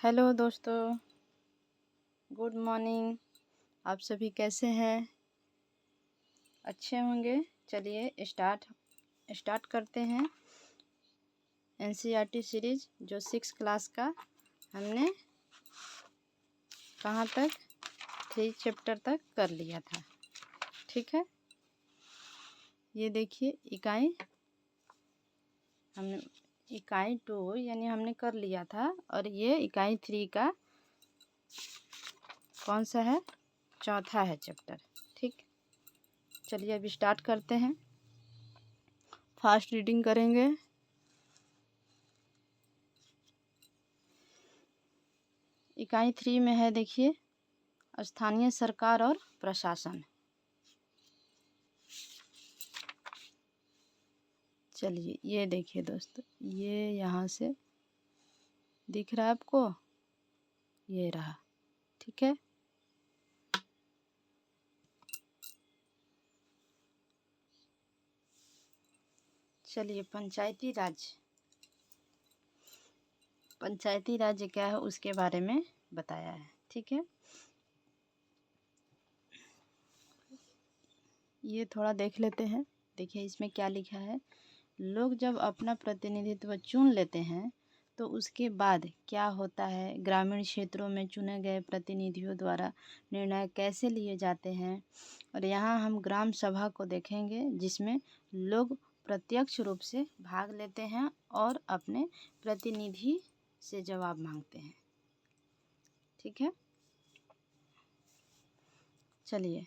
Hello दोस्तों, good morning. आप सभी कैसे हैं? अच्छे होंगे। चलिए स्टार्ट करते हैं। एनसीईआरटी सीरीज जो 6 क्लास का हमने कहाँ तक 3 चैप्टर तक कर लिया था। ठीक है, ये देखिए इकाई 2 यानी हमने कर लिया था, और ये इकाई 3 का कौन सा है? चौथा है चैप्टर। ठीक, चलिए अब स्टार्ट करते हैं। फास्ट रीडिंग करेंगे। इकाई 3 में है, देखिए, स्थानीय सरकार और प्रशासन। चलिए ये देखिए दोस्तों, ये यहाँ से दिख रहा है आपको, ये रहा। ठीक है, चलिए पंचायती राज क्या है उसके बारे में बताया है। ठीक है, ये थोड़ा देख लेते हैं। देखिए इसमें क्या लिखा है। लोग जब अपना प्रतिनिधित्व चुन लेते हैं तो उसके बाद क्या होता है, ग्रामीण क्षेत्रों में चुने गए प्रतिनिधियों द्वारा निर्णय कैसे लिए जाते हैं। और यहाँ हम ग्राम सभा को देखेंगे, जिसमें लोग प्रत्यक्ष रूप से भाग लेते हैं और अपने प्रतिनिधि से जवाब मांगते हैं। ठीक है, चलिए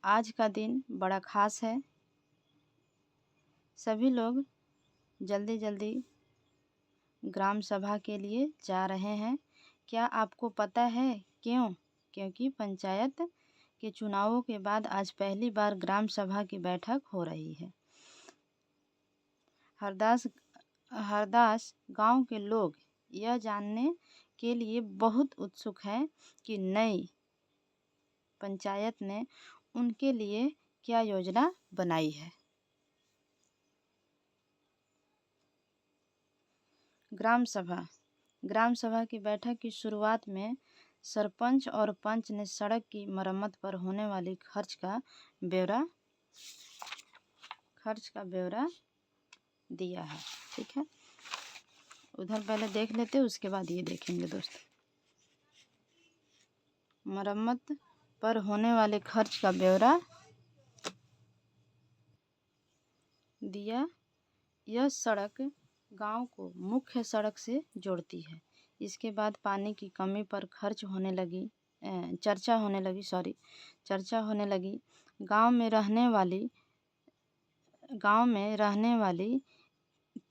आज का दिन बड़ा खास है। सभी लोग जल्दी जल्दी ग्राम सभा के लिए जा रहे हैं। क्या आपको पता है क्यों? क्योंकि पंचायत के चुनावों के बाद आज पहली बार ग्राम सभा की बैठक हो रही है। हरदास गांव के लोग यह जानने के लिए बहुत उत्सुक हैं कि नई पंचायत ने उनके लिए क्या योजना बनाई है। ग्राम सभा की बैठक की शुरुआत में सरपंच और पंच ने सड़क की मरम्मत पर होने वाली खर्च का ब्यौरा दिया है। ठीक है, उधर पहले देख लेते, उसके बाद ये देखेंगे दोस्तों। मरम्मत पर होने वाले खर्च का ब्यौरा दिया। यह सड़क गांव को मुख्य सड़क से जोड़ती है। इसके बाद पानी की कमी पर चर्चा होने लगी। गांव में रहने वाली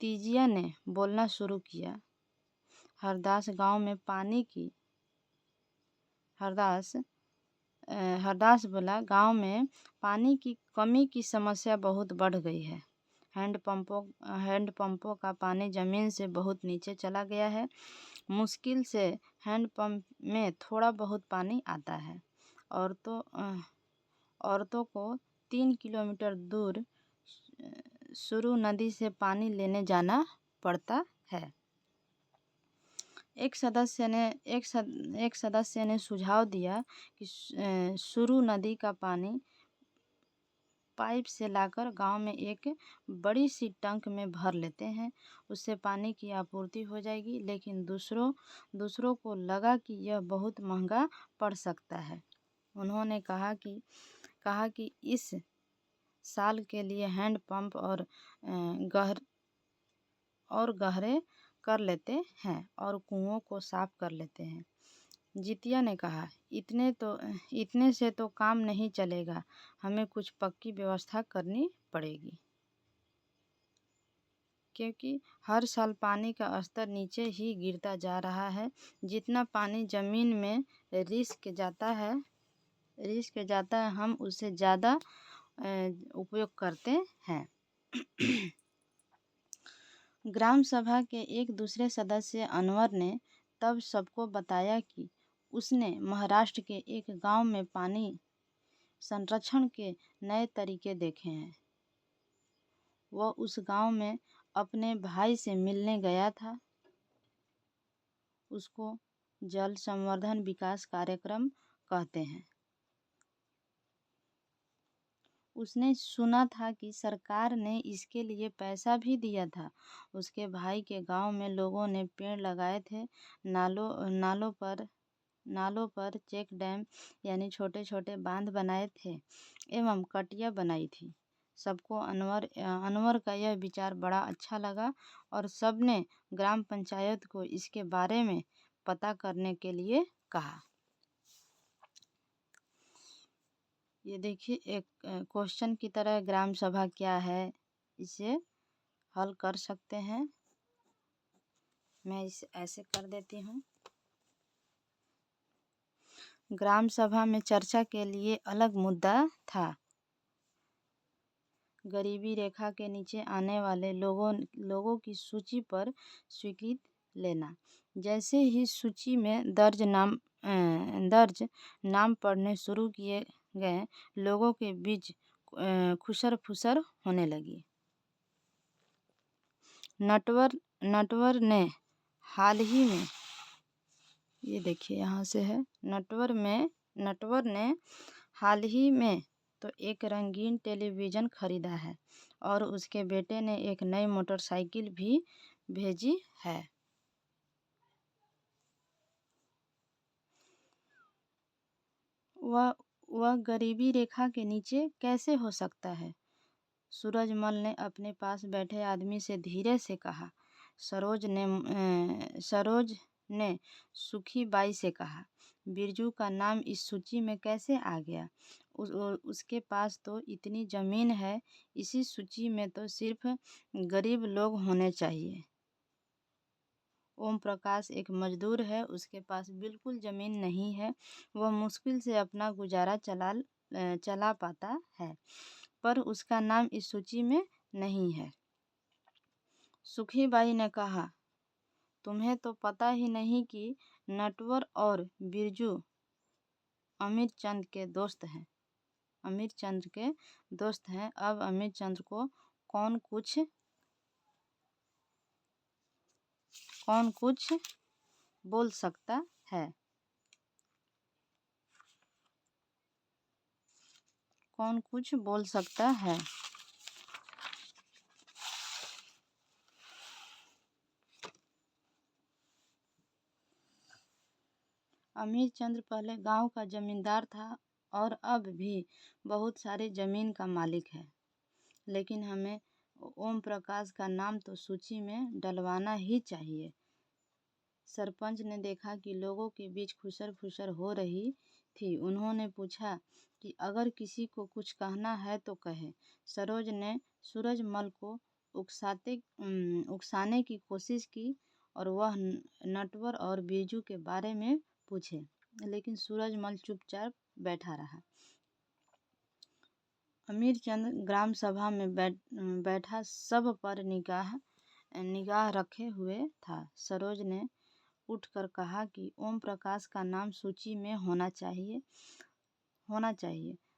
तीजिया ने बोलना शुरू किया। हरदास बोला, गांव में पानी की कमी की समस्या बहुत बढ़ गई है। हैंडपंपों का पानी जमीन से बहुत नीचे चला गया है। मुश्किल से हैंडपंप में थोड़ा बहुत पानी आता है। औरतों को 3 किलोमीटर दूर सुरु नदी से पानी लेने जाना पड़ता है। एक सदस्य ने सुझाव दिया कि सुरु नदी का पानी पाइप से लाकर गांव में एक बड़ी सी टंक में भर लेते हैं, उससे पानी की आपूर्ति हो जाएगी। लेकिन दूसरों को लगा कि यह बहुत महंगा पड़ सकता है। उन्होंने कहा कि इस साल के लिए हैंडपंप गहरे कर लेते हैं और कुओं को साफ कर लेते हैं। जितिया ने कहा, इतने से तो काम नहीं चलेगा, हमें कुछ पक्की व्यवस्था करनी पड़ेगी, क्योंकि हर साल पानी का स्तर नीचे ही गिरता जा रहा है। जितना पानी जमीन में रिस्क जाता है हम उससे ज़्यादा उपयोग करते हैं। ग्राम सभा के एक दूसरे सदस्य अनवर ने तब सबको बताया कि उसने महाराष्ट्र के एक गांव में पानी संरक्षण के नए तरीके देखे हैं। वह उस गांव में अपने भाई से मिलने गया था। उसको जल संवर्धन विकास कार्यक्रम कहते हैं। उसने सुना था कि सरकार ने इसके लिए पैसा भी दिया था। उसके भाई के गांव में लोगों ने पेड़ लगाए थे। नालों पर चेक डैम यानी छोटे छोटे बांध बनाए थे एवं कटिया बनाई थी। सबको अनवर का यह विचार बड़ा अच्छा लगा और सबने ग्राम पंचायत को इसके बारे में पता करने के लिए कहा। ये देखिए एक क्वेश्चन की तरह ग्राम सभा क्या है, इसे हल कर सकते हैं। मैं इसे ऐसे कर देती हूँ। ग्राम सभा में चर्चा के लिए अलग मुद्दा था। गरीबी रेखा के नीचे आने वाले लोगों की सूची पर स्वीकृत लेना। जैसे ही सूची में दर्ज नाम पढ़ने शुरू किए गए, लोगों के बीच खुसर फुसर होने लगी। नटवर ने हाल ही में, ये देखिए यहाँ से है, नटवर ने हाल ही में तो एक रंगीन टेलीविज़न खरीदा है और उसके बेटे ने एक नई मोटरसाइकिल भी भेजी है। वह गरीबी रेखा के नीचे कैसे हो सकता है? सूरजमल ने अपने पास बैठे आदमी से धीरे से कहा। सरोज ने सुखी बाई से कहा, बिरजू का नाम इस सूची में कैसे आ गया? उसके पास तो इतनी ज़मीन है, इसी सूची में तो सिर्फ गरीब लोग होने चाहिए। ओम प्रकाश एक मजदूर है, उसके पास बिल्कुल ज़मीन नहीं है। वह मुश्किल से अपना गुजारा चला पाता है, पर उसका नाम इस सूची में नहीं है। सुखीबाई ने कहा, तुम्हें तो पता ही नहीं कि नटवर और बिरजू अमीर चंद के दोस्त हैं। अब अमीर चंद को कौन कुछ बोल सकता है? कौन कुछ बोल सकता है? अमीर चंद्र पहले गांव का जमींदार था और अब भी बहुत सारी जमीन का मालिक है, लेकिन हमें ओम प्रकाश का नाम तो सूची में डलवाना ही चाहिए। सरपंच ने देखा कि लोगों के बीच खुसर फुसर हो रही थी। उन्होंने पूछा कि अगर किसी को कुछ कहना है तो कहे। सरोज ने सूरजमल को उकसाने की कोशिश की और वह नटवर और बिरजू के बारे में पूछे, लेकिन सूरजमल चुपचाप बैठा रहा। अमीर चंद ग्राम सभा में बैठा सब पर निगाह रखे हुए था। सरोज ने उठकर कहा कि ओम प्रकाश का नाम सूची में होना चाहिए।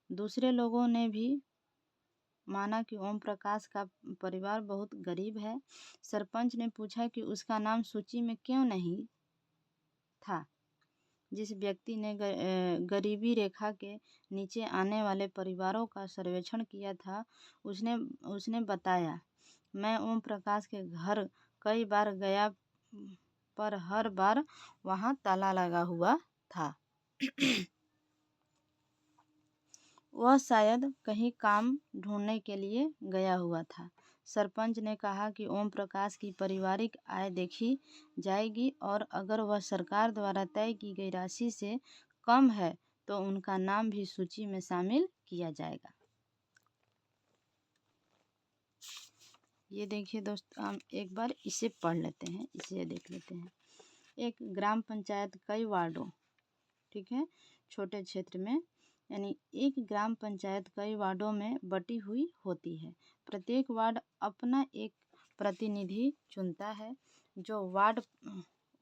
दूसरे लोगों ने भी माना कि ओम प्रकाश का परिवार बहुत गरीब है। सरपंच ने पूछा कि उसका नाम सूची में क्यों नहीं था। जिस व्यक्ति ने गरीबी रेखा के नीचे आने वाले परिवारों का सर्वेक्षण किया था, उसने बताया, मैं ओम प्रकाश के घर कई बार गया, पर हर बार वहाँ ताला लगा हुआ था। वह शायद कहीं काम ढूंढने के लिए गया हुआ था। सरपंच ने कहा कि ओम प्रकाश की पारिवारिक आय देखी जाएगी और अगर वह सरकार द्वारा तय की गई राशि से कम है तो उनका नाम भी सूची में शामिल किया जाएगा। ये देखिए दोस्तों, हम एक बार इसे पढ़ लेते हैं, इसे देख लेते हैं। एक ग्राम पंचायत कई वार्डों, ठीक है, छोटे क्षेत्र में, यानी एक ग्राम पंचायत कई वार्डों में बटी हुई होती है। प्रत्येक वार्ड अपना एक प्रतिनिधि चुनता है जो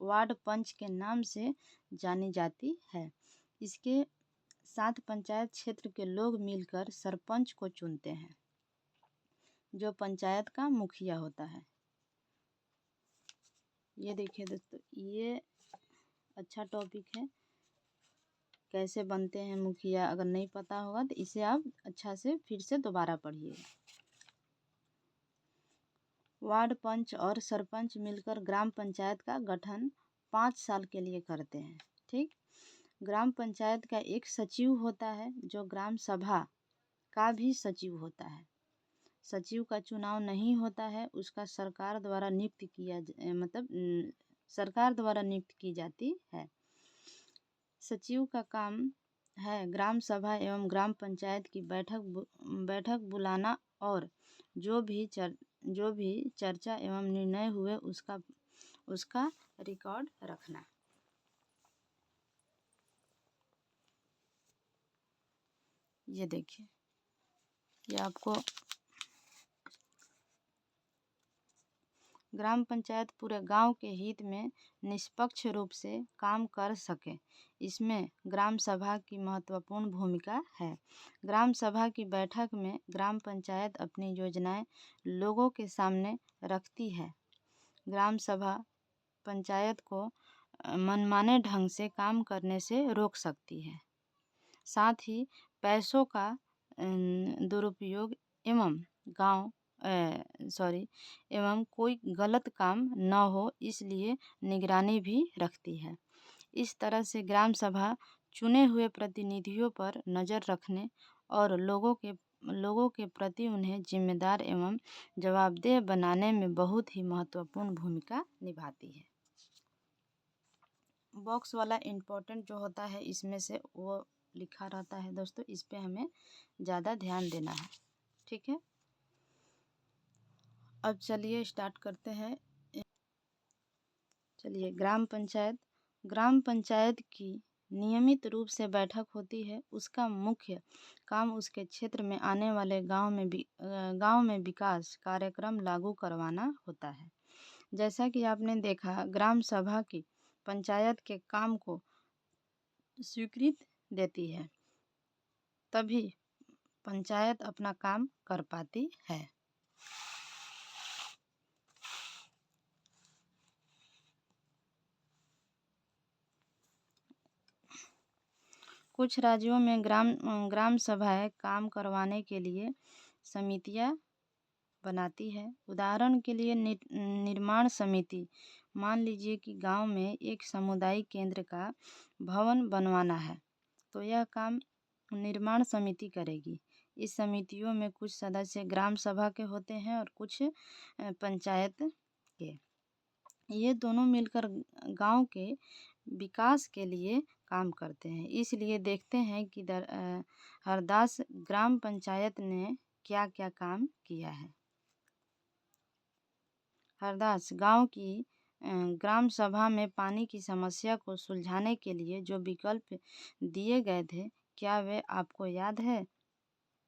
वार्ड पंच के नाम से जानी जाती है। इसके साथ पंचायत क्षेत्र के लोग मिलकर सरपंच को चुनते हैं, जो पंचायत का मुखिया होता है। ये देखिए दोस्तों, ये अच्छा टॉपिक है। कैसे बनते हैं मुखिया, अगर नहीं पता होगा तो इसे आप अच्छा से फिर से दोबारा पढ़िएगा। वार्ड पंच और सरपंच मिलकर ग्राम पंचायत का गठन 5 साल के लिए करते हैं। ठीक। ग्राम पंचायत का एक सचिव होता है जो ग्राम सभा का भी सचिव होता है। सचिव का चुनाव नहीं होता है, उसका सरकार द्वारा नियुक्त किया सरकार द्वारा नियुक्त की जाती है। सचिव का काम है ग्राम सभा एवं ग्राम पंचायत की बैठक बुलाना और जो भी चर्चा एवं निर्णय हुए उसका रिकॉर्ड रखना। ये देखिए, ये आपको ग्राम पंचायत पूरे गांव के हित में निष्पक्ष रूप से काम कर सके, इसमें ग्राम सभा की महत्वपूर्ण भूमिका है। ग्राम सभा की बैठक में ग्राम पंचायत अपनी योजनाएं लोगों के सामने रखती है। ग्राम सभा पंचायत को मनमाने ढंग से काम करने से रोक सकती है। साथ ही पैसों का दुरुपयोग एवं कोई गलत काम न हो, इसलिए निगरानी भी रखती है। इस तरह से ग्राम सभा चुने हुए प्रतिनिधियों पर नज़र रखने और लोगों के प्रति उन्हें जिम्मेदार एवं जवाबदेह बनाने में बहुत ही महत्वपूर्ण भूमिका निभाती है। बॉक्स वाला इम्पोर्टेंट जो होता है इसमें से वो लिखा रहता है दोस्तों, इस पे हमें ज़्यादा ध्यान देना है। ठीक है, अब चलिए स्टार्ट करते हैं। चलिए, ग्राम पंचायत की नियमित रूप से बैठक होती है। उसका मुख्य काम उसके क्षेत्र में आने वाले गांव में विकास कार्यक्रम लागू करवाना होता है। जैसा कि आपने देखा, ग्राम सभा की पंचायत के काम को स्वीकृति देती है, तभी पंचायत अपना काम कर पाती है। कुछ राज्यों में ग्राम सभाएं काम करवाने के लिए समितियां बनाती है। उदाहरण के लिए निर्माण समिति। मान लीजिए कि गांव में एक सामुदायिक केंद्र का भवन बनवाना है, तो यह काम निर्माण समिति करेगी। इस समितियों में कुछ सदस्य ग्राम सभा के होते हैं और कुछ पंचायत के। ये दोनों मिलकर गांव के विकास के लिए काम करते हैं। इसलिए देखते हैं कि हरदास ग्राम पंचायत ने क्या क्या काम किया है। हरदास गांव की ग्राम सभा में पानी की समस्या को सुलझाने के लिए जो विकल्प दिए गए थे, क्या वे आपको याद है?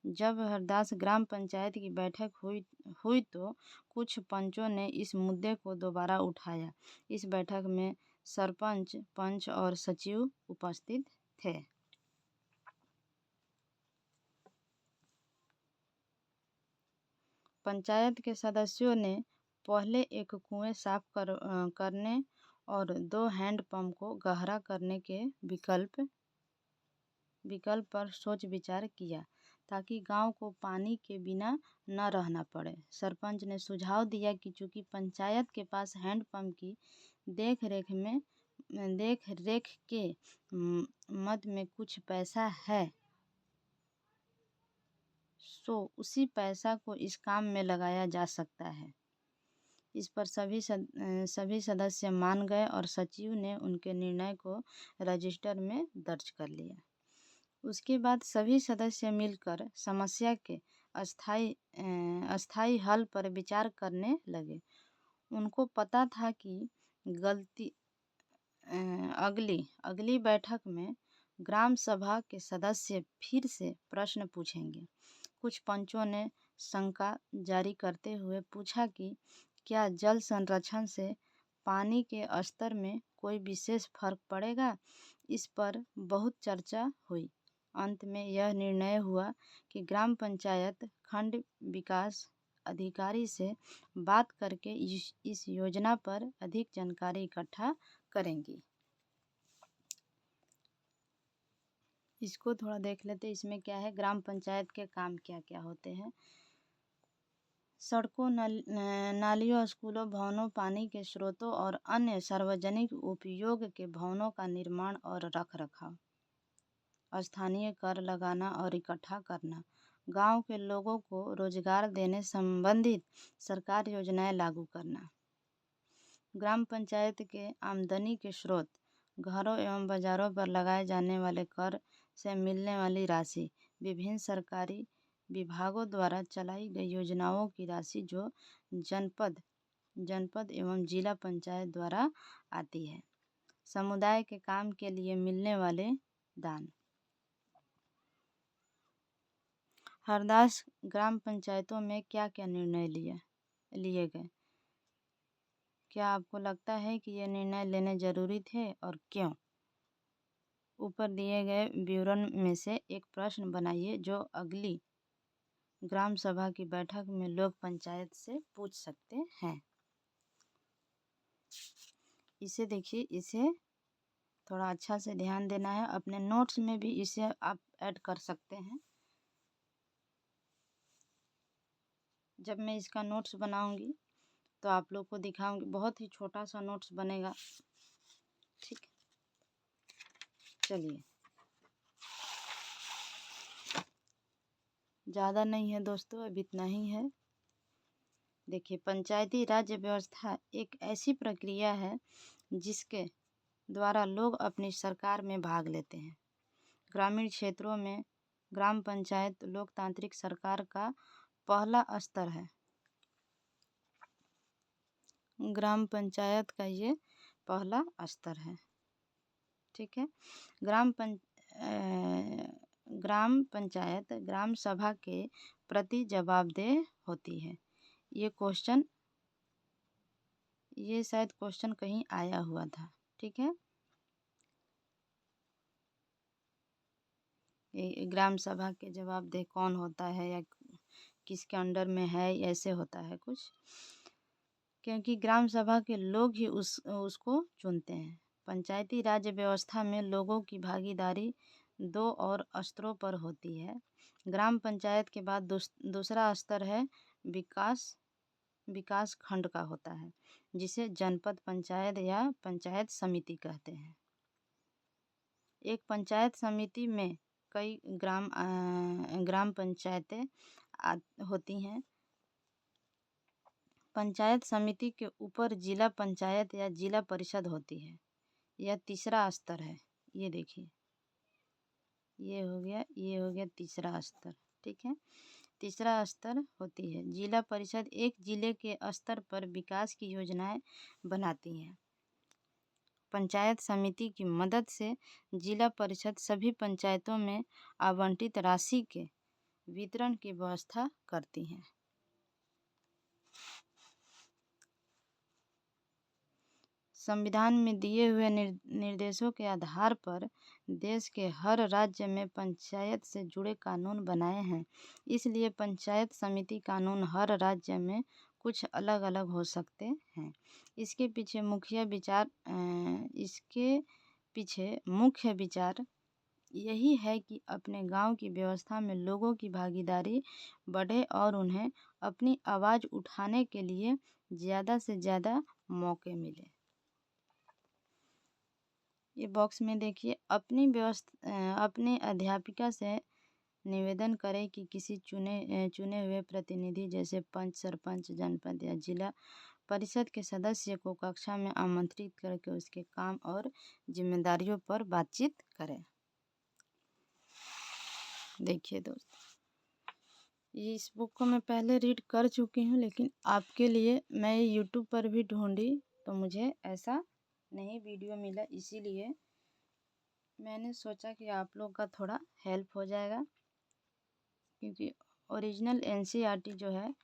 जब हरदास ग्राम पंचायत की बैठक हुई तो कुछ पंचों ने इस मुद्दे को दोबारा उठाया। इस बैठक में सरपंच, पंच और सचिव उपस्थित थे। पंचायत के सदस्यों ने पहले एक कुएं साफ करने और 2 हैंडपंप को गहरा करने के विकल्प पर सोच विचार किया, ताकि गांव को पानी के बिना न रहना पड़े। सरपंच ने सुझाव दिया कि चूंकि पंचायत के पास हैंडपंप की देख रेख के मद में कुछ पैसा है, सो उसी पैसा को इस काम में लगाया जा सकता है। इस पर सभी सदस्य मान गए और सचिव ने उनके निर्णय को रजिस्टर में दर्ज कर लिया। उसके बाद सभी सदस्य मिलकर समस्या के अस्थायी हल पर विचार करने लगे। उनको पता था कि अगली बैठक में ग्राम सभा के सदस्य फिर से प्रश्न पूछेंगे। कुछ पंचों ने शंका जारी करते हुए पूछा कि क्या जल संरक्षण से पानी के स्तर में कोई विशेष फर्क पड़ेगा? इस पर बहुत चर्चा हुई। अंत में यह निर्णय हुआ कि ग्राम पंचायत खंड विकास अधिकारी से बात करके इस योजना पर अधिक जानकारी इकट्ठा करेंगी। इसको थोड़ा देख लेते हैं। इसमें क्या है, ग्राम पंचायत के काम क्या क्या होते हैं। सड़कों, नालियों, स्कूलों, भवनों, पानी के स्रोतों और अन्य सार्वजनिक उपयोग के भवनों का निर्माण और रखरखाव। स्थानीय कर लगाना और इकट्ठा करना। गांव के लोगों को रोजगार देने संबंधित सरकार योजनाएं लागू करना। ग्राम पंचायत के आमदनी के स्रोत, घरों एवं बाजारों पर लगाए जाने वाले कर से मिलने वाली राशि, विभिन्न सरकारी विभागों द्वारा चलाई गई योजनाओं की राशि जो जनपद एवं जिला पंचायत द्वारा आती है। समुदाय के काम के लिए मिलने वाले दान। हरदास ग्राम पंचायतों में क्या क्या निर्णय लिए गए? क्या आपको लगता है कि ये निर्णय लेने जरूरी थे और क्यों? ऊपर दिए गए विवरण में से एक प्रश्न बनाइए जो अगली ग्राम सभा की बैठक में लोग पंचायत से पूछ सकते हैं। इसे देखिए, इसे थोड़ा अच्छा से ध्यान देना है। अपने नोट्स में भी इसे आप ऐड कर सकते हैं। जब मैं इसका नोट्स बनाऊंगी तो आप लोग को दिखाऊंगी। बहुत ही छोटा सा नोट्स बनेगा, ठीक है। चलिए, ज़्यादा नहीं है दोस्तों, अब इतना ही है। देखिए, पंचायती राज व्यवस्था एक ऐसी प्रक्रिया है जिसके द्वारा लोग अपनी सरकार में भाग लेते हैं। ग्रामीण क्षेत्रों में ग्राम पंचायत लोकतांत्रिक सरकार का पहला स्तर है। ग्राम पंचायत का ये पहला स्तर है, ठीक है। ग्राम पंचायत ग्राम सभा के प्रति जवाबदेह होती है। ये शायद क्वेश्चन कहीं आया हुआ था, ठीक है। ग्राम सभा के जवाबदेह कौन होता है या किसके अंडर में है, ऐसे होता है कुछ। क्योंकि ग्राम सभा के लोग ही उसको चुनते हैं। पंचायती राज व्यवस्था में लोगों की भागीदारी दो और स्तरों पर होती है। ग्राम पंचायत के बाद दूसरा स्तर है विकास खंड का होता है, जिसे जनपद पंचायत या पंचायत समिति कहते हैं। एक पंचायत समिति में कई ग्राम पंचायतें होती हैं। पंचायत समिति के ऊपर जिला पंचायत या जिला परिषद होती है। यह तीसरा स्तर है। ये देखिए, ये हो गया तीसरा स्तर, ठीक है। तीसरा स्तर होती है जिला परिषद। एक जिले के स्तर पर विकास की योजनाएं बनाती है। पंचायत समिति की मदद से जिला परिषद सभी पंचायतों में आवंटित राशि के वितरण की व्यवस्था करती है। संविधान में दिए हुए निर्देशों के आधार पर देश के हर राज्य में पंचायत से जुड़े कानून बनाए हैं। इसलिए पंचायत समिति कानून हर राज्य में कुछ अलग अलग हो सकते हैं। इसके पीछे मुख्य विचार यही है कि अपने गांव की व्यवस्था में लोगों की भागीदारी बढ़े और उन्हें अपनी आवाज़ उठाने के लिए ज़्यादा से ज़्यादा मौके मिले। ये बॉक्स में देखिए, अपनी अध्यापिका से निवेदन करें कि किसी चुने हुए प्रतिनिधि जैसे पंच, सरपंच, जनपद या जिला परिषद के सदस्य को कक्षा में आमंत्रित करके उसके काम और जिम्मेदारियों पर बातचीत करें। देखिए दोस्त, इस बुक को मैं पहले रीड कर चुकी हूँ, लेकिन आपके लिए मैं यूट्यूब पर भी ढूंढी तो मुझे ऐसा नहीं वीडियो मिला। इसीलिए मैंने सोचा कि आप लोग का थोड़ा हेल्प हो जाएगा, क्योंकि ओरिजिनल एनसीईआरटी जो है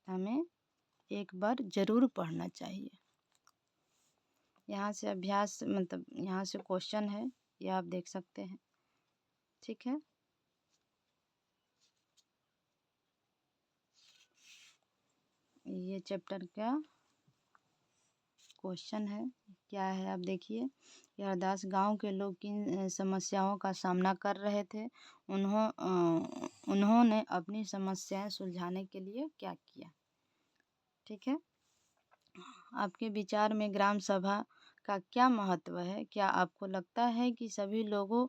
हमें एक बार ज़रूर पढ़ना चाहिए। यहाँ से अभ्यास, मतलब यहाँ से क्वेश्चन है, ये आप देख सकते हैं, ठीक है। ये चैप्टर का क्वेश्चन है, क्या है आप देखिए। हरदास गांव के लोग किन समस्याओं का सामना कर रहे थे, उन्होंने अपनी समस्याएं सुलझाने के लिए क्या किया। ठीक है, आपके विचार में ग्राम सभा का क्या महत्व है? क्या आपको लगता है कि सभी लोगों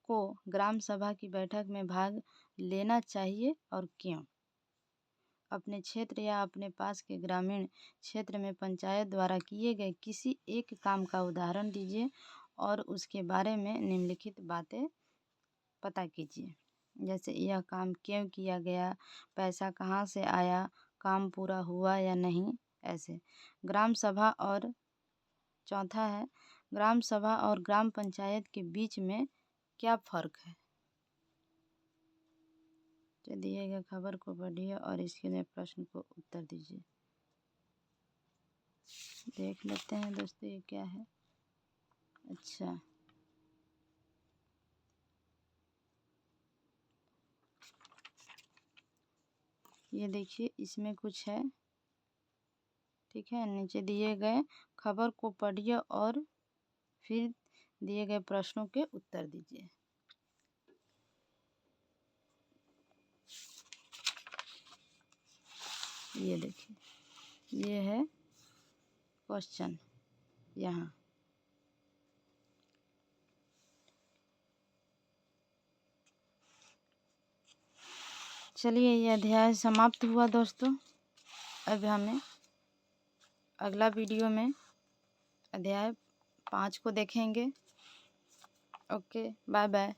को ग्राम सभा की बैठक में भाग लेना चाहिए और क्यों? अपने क्षेत्र या अपने पास के ग्रामीण क्षेत्र में पंचायत द्वारा किए गए किसी एक काम का उदाहरण दीजिए और उसके बारे में निम्नलिखित बातें पता कीजिए। जैसे यह काम क्यों किया गया, पैसा कहाँ से आया, काम पूरा हुआ या नहीं, ऐसे। ग्राम सभा और चौथा है, ग्राम सभा और ग्राम पंचायत के बीच में क्या फ़र्क है। तो दिए गए खबर को पढ़िए और इसके लिए प्रश्न को उत्तर दीजिए। देख लेते हैं दोस्तों ये क्या है। अच्छा, ये देखिए इसमें कुछ है। ठीक है, नीचे दिए गए खबर को पढ़िए और फिर दिए गए प्रश्नों के उत्तर दीजिए। ये देखिए, ये है क्वेश्चन यहाँ। चलिए, ये अध्याय समाप्त हुआ दोस्तों। अब हमें अगला वीडियो में अध्याय 5 को देखेंगे। Okay, bye bye.